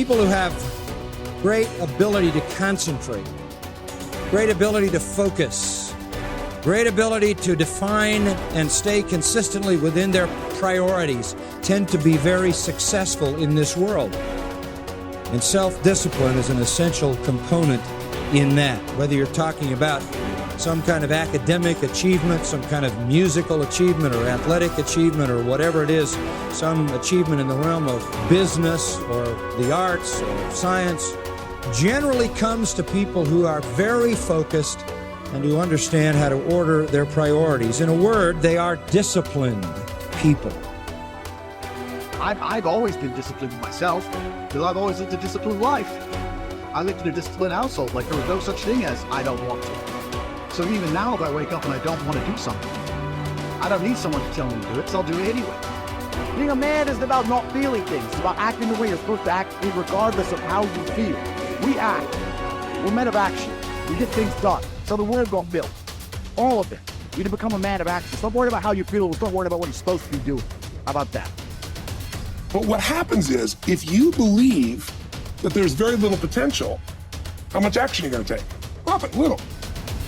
people who have great ability to concentrate, great ability to focus, great ability to define and stay consistently within their priorities tend to be very successful in this world. And self-discipline is an essential component in that, whether you're talking about some kind of academic achievement, some kind of musical achievement or athletic achievement or whatever it is, some achievement in the realm of business or the arts or science, generally comes to people who are very focused and who understand how to order their priorities. In a word, they are disciplined people. I've always been disciplined myself, because I've always lived a disciplined life. I lived in a disciplined household, like there was no such thing as I don't want to. So even now, if I wake up and I don't want to do something, I don't need someone to tell me to do it, so I'll do it anyway. Being a man isn't about not feeling things. It's about acting the way you're supposed to act, regardless of how you feel. We act. We're men of action. We get things done. So the world got built. All of it. You need to become a man of action. Stop worrying about how you feel. Stop worrying about what you're supposed to be doing. How about that? But what happens is, if you believe that there's very little potential, how much action are you going to take? Nothing, little.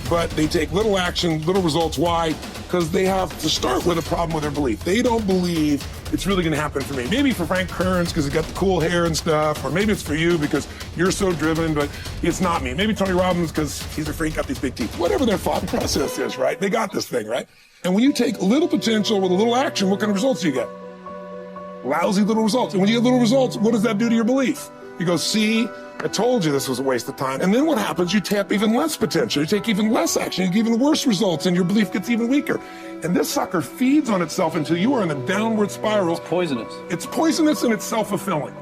But they take little action, little results. Why? Because they have to start with a problem with their belief. They don't believe it's really going to happen for me. Maybe for Frank Kearns because he got the cool hair and stuff, or maybe it's for you because you're so driven, but it's not me. Maybe Tony Robbins because he's a freak, got these big teeth. Whatever their thought process is, right? They got this thing, right? And when you take a little potential with a little action, what kind of results do you get? Lousy little results. And when you get little results, what does that do to your belief? You go, see, I told you this was a waste of time. And then what happens? You tap even less potential. You take even less action. You get even worse results, and your belief gets even weaker. And this sucker feeds on itself until you are in a downward spiral. It's poisonous. It's poisonous and it's self-fulfilling.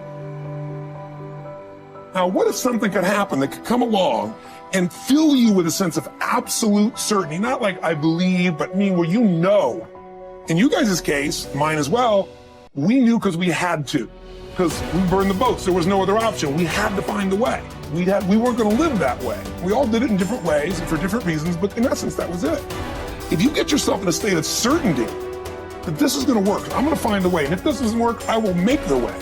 Now, what if something could happen that could come along and fill you with a sense of absolute certainty? Not like I believe, but where you know. In you guys' case, mine as well, we knew because we had to. Because we burned the boats. There was no other option. We had to find a way. We weren't going to live that way. We all did it in different ways and for different reasons, but in essence, that was it. If you get yourself in a state of certainty that this is going to work, I'm going to find a way, and if this doesn't work, I will make the way,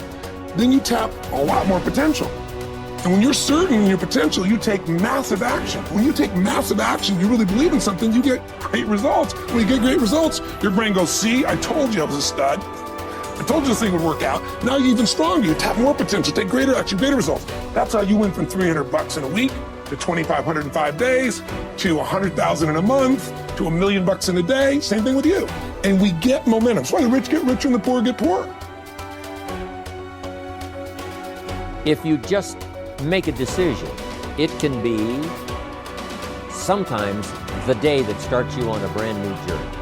then you tap a lot more potential. And when you're certain in your potential, you take massive action. When you take massive action, you really believe in something, you get great results. When you get great results, your brain goes, see, I told you I was a stud. I told you this thing would work out. Now you're even stronger. You tap more potential, take greater action, greater results. That's how you went from $300 in a week to $2,500 in 5 days to $100,000 in a month to $1 million in a day. Same thing with you. And we get momentum. That's why the rich get richer and the poor get poorer. If you just make a decision, it can be sometimes the day that starts you on a brand new journey.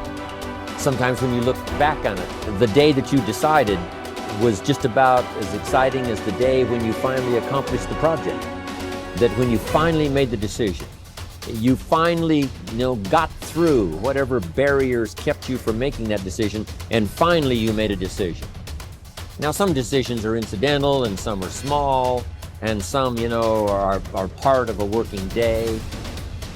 Sometimes when you look back on it, the day that you decided was just about as exciting as the day when you finally accomplished the project. That when you finally made the decision, you finally got through whatever barriers kept you from making that decision, and finally you made a decision. Now some decisions are incidental and some are small, and some are part of a working day.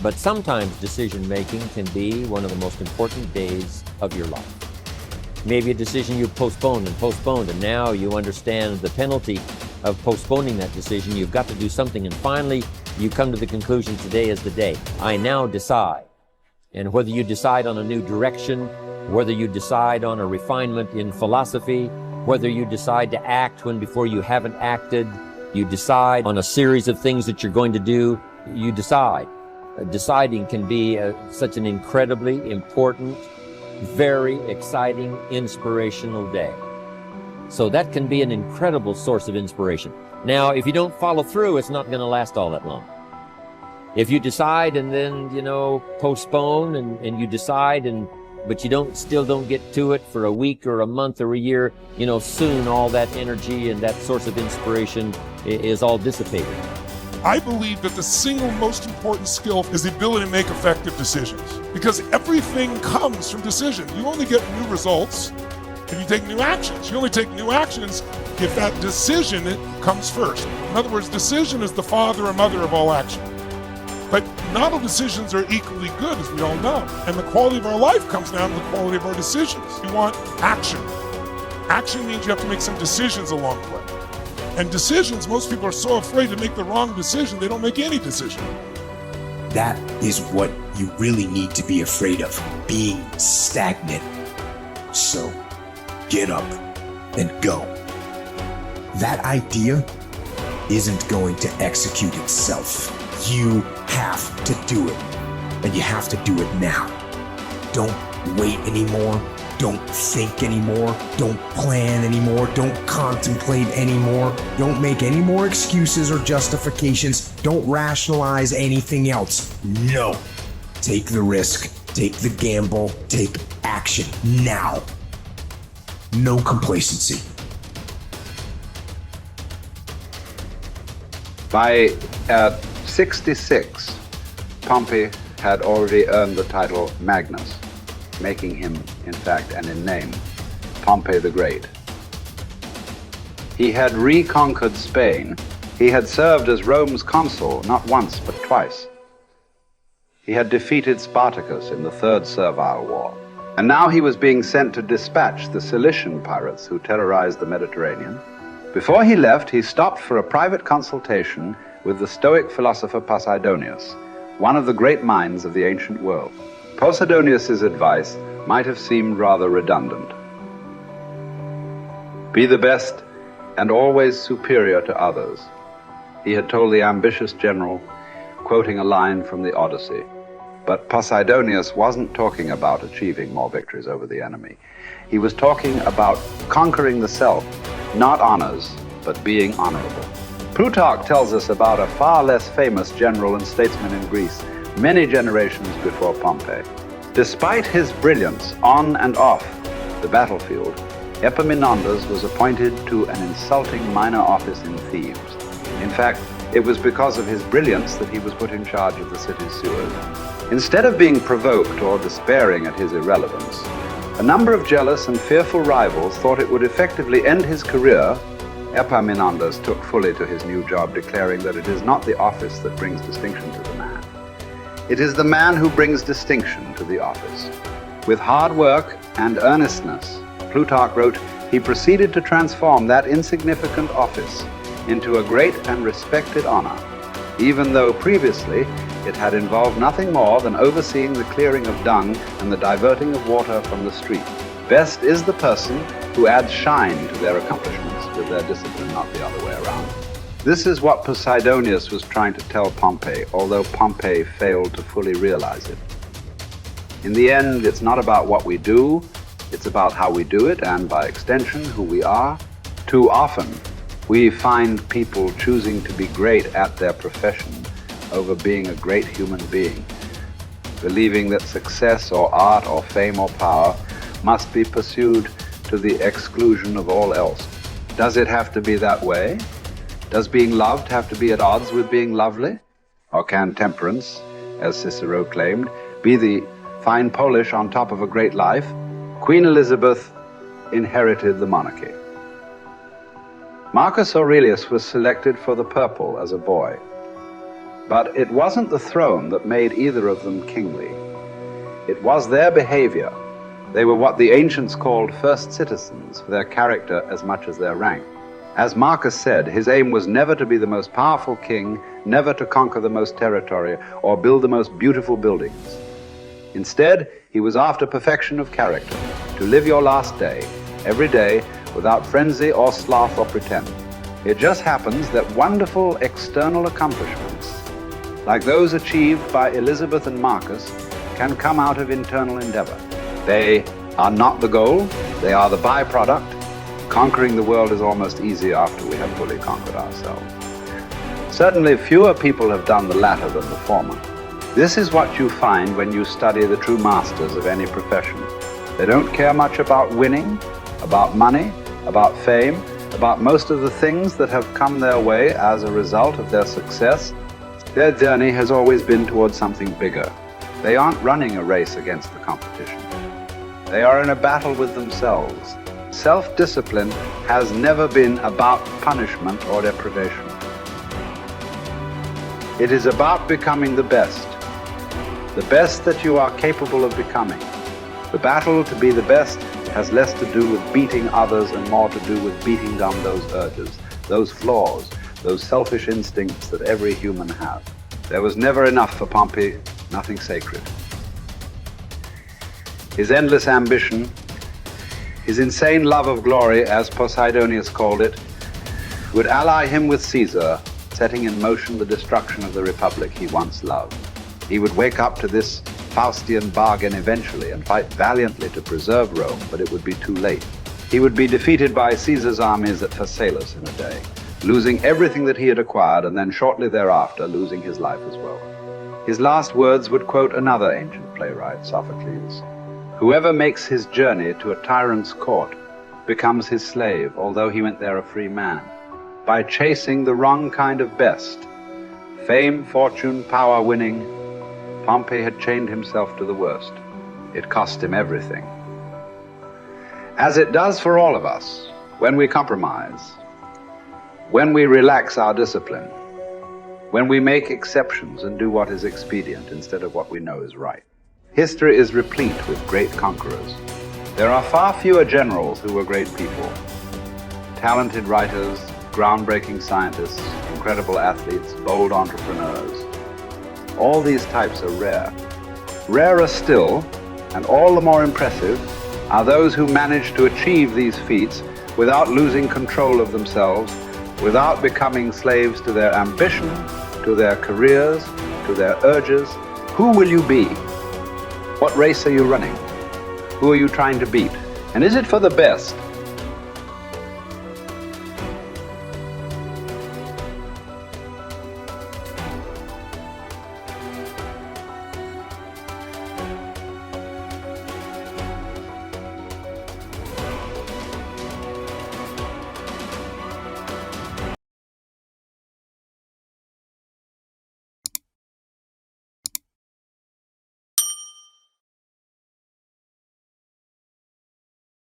But sometimes decision making can be one of the most important days of your life. Maybe a decision you postponed, and now you understand the penalty of postponing that decision. You've got to do something, and finally you come to the conclusion, today is the day. I now decide. And whether you decide on a new direction, whether you decide on a refinement in philosophy, whether you decide to act when before you haven't acted, you decide on a series of things that you're going to do, you decide. Deciding can be such an incredibly important, very exciting, inspirational day. So that can be an incredible source of inspiration. Now, if you don't follow through, it's not going to last all that long. If you decide and then, postpone and you decide but you still don't get to it for a week or a month or a year, soon all that energy and that source of inspiration is all dissipated. I believe that the single most important skill is the ability to make effective decisions, because everything comes from decision. You only get new results if you take new actions. You only take new actions if that decision comes first. In other words, decision is the father or mother of all action. But not all decisions are equally good, as we all know. And the quality of our life comes down to the quality of our decisions. You want action. Action means you have to make some decisions along the way. And decisions, most people are so afraid to make the wrong decision, they don't make any decision. That is what you really need to be afraid of, being stagnant. So get up and go. That idea isn't going to execute itself. You have to do it, and you have to do it now. Don't wait anymore. Don't think anymore. Don't plan anymore. Don't contemplate anymore. Don't make any more excuses or justifications. Don't rationalize anything else. No. Take the risk. Take the gamble. Take action now. No complacency. By 66, Pompey had already earned the title Magnus, making him, in fact, and in name, Pompey the Great. He had reconquered Spain. He had served as Rome's consul not once but twice. He had defeated Spartacus in the Third Servile War. And now he was being sent to dispatch the Cilician pirates who terrorized the Mediterranean. Before he left, he stopped for a private consultation with the Stoic philosopher Posidonius, one of the great minds of the ancient world. Posidonius's advice might have seemed rather redundant. Be the best and always superior to others, he had told the ambitious general, quoting a line from the Odyssey. But Posidonius wasn't talking about achieving more victories over the enemy. He was talking about conquering the self, not honors, but being honorable. Plutarch tells us about a far less famous general and statesman in Greece, many generations before Pompey. Despite his brilliance on and off the battlefield, Epaminondas was appointed to an insulting minor office in Thebes. In fact, it was because of his brilliance that he was put in charge of the city's sewers. Instead of being provoked or despairing at his irrelevance, a number of jealous and fearful rivals thought it would effectively end his career. Epaminondas took fully to his new job, declaring that it is not the office that brings distinction to the man. It is the man who brings distinction to the office. With hard work and earnestness, Plutarch wrote, he proceeded to transform that insignificant office into a great and respected honor, even though previously it had involved nothing more than overseeing the clearing of dung and the diverting of water from the street. Best is the person who adds shine to their accomplishments with their discipline, not the other way around. This is what Posidonius was trying to tell Pompey, although Pompey failed to fully realize it. In the end, it's not about what we do, it's about how we do it, and by extension, who we are. Too often, we find people choosing to be great at their profession over being a great human being, believing that success or art or fame or power must be pursued to the exclusion of all else. Does it have to be that way? Does being loved have to be at odds with being lovely? Or can temperance, as Cicero claimed, be the fine polish on top of a great life? Queen Elizabeth inherited the monarchy. Marcus Aurelius was selected for the purple as a boy. But it wasn't the throne that made either of them kingly. It was their behavior. They were what the ancients called first citizens, for their character as much as their rank. As Marcus said, his aim was never to be the most powerful king, never to conquer the most territory, or build the most beautiful buildings. Instead, he was after perfection of character, to live your last day, every day, without frenzy or sloth or pretend. It just happens that wonderful external accomplishments, like those achieved by Elizabeth and Marcus, can come out of internal endeavor. They are not the goal, they are the byproduct. Conquering the world is almost easy after we have fully conquered ourselves. Certainly fewer people have done the latter than the former. This is what you find when you study the true masters of any profession. They don't care much about winning, about money, about fame, about most of the things that have come their way as a result of their success. Their journey has always been towards something bigger. They aren't running a race against the competition. They are in a battle with themselves. Self-discipline has never been about punishment or deprivation. It is about becoming the best that you are capable of becoming. The battle to be the best has less to do with beating others and more to do with beating down those urges. those flaws, those selfish instincts that every human has. There was never enough for Pompey, nothing sacred. His endless ambition, his insane love of glory, as Posidonius called it, would ally him with Caesar, setting in motion the destruction of the republic he once loved. He would wake up to this Faustian bargain eventually and fight valiantly to preserve Rome, but it would be too late. He would be defeated by Caesar's armies at Pharsalus in a day, losing everything that he had acquired, and then shortly thereafter losing his life as well. His last words would quote another ancient playwright, Sophocles: "Whoever makes his journey to a tyrant's court becomes his slave, although he went there a free man. By chasing the wrong kind of best, fame, fortune, power winning, Pompey had chained himself to the worst. It cost him everything." As it does for all of us, when we compromise, when we relax our discipline, when we make exceptions and do what is expedient instead of what we know is right. History is replete with great conquerors. There are far fewer generals who were great people. Talented writers, groundbreaking scientists, incredible athletes, bold entrepreneurs. All these types are rare. Rarer still, and all the more impressive, are those who manage to achieve these feats without losing control of themselves, without becoming slaves to their ambition, to their careers, to their urges. Who will you be? What race are you running? Who are you trying to beat? And is it for the best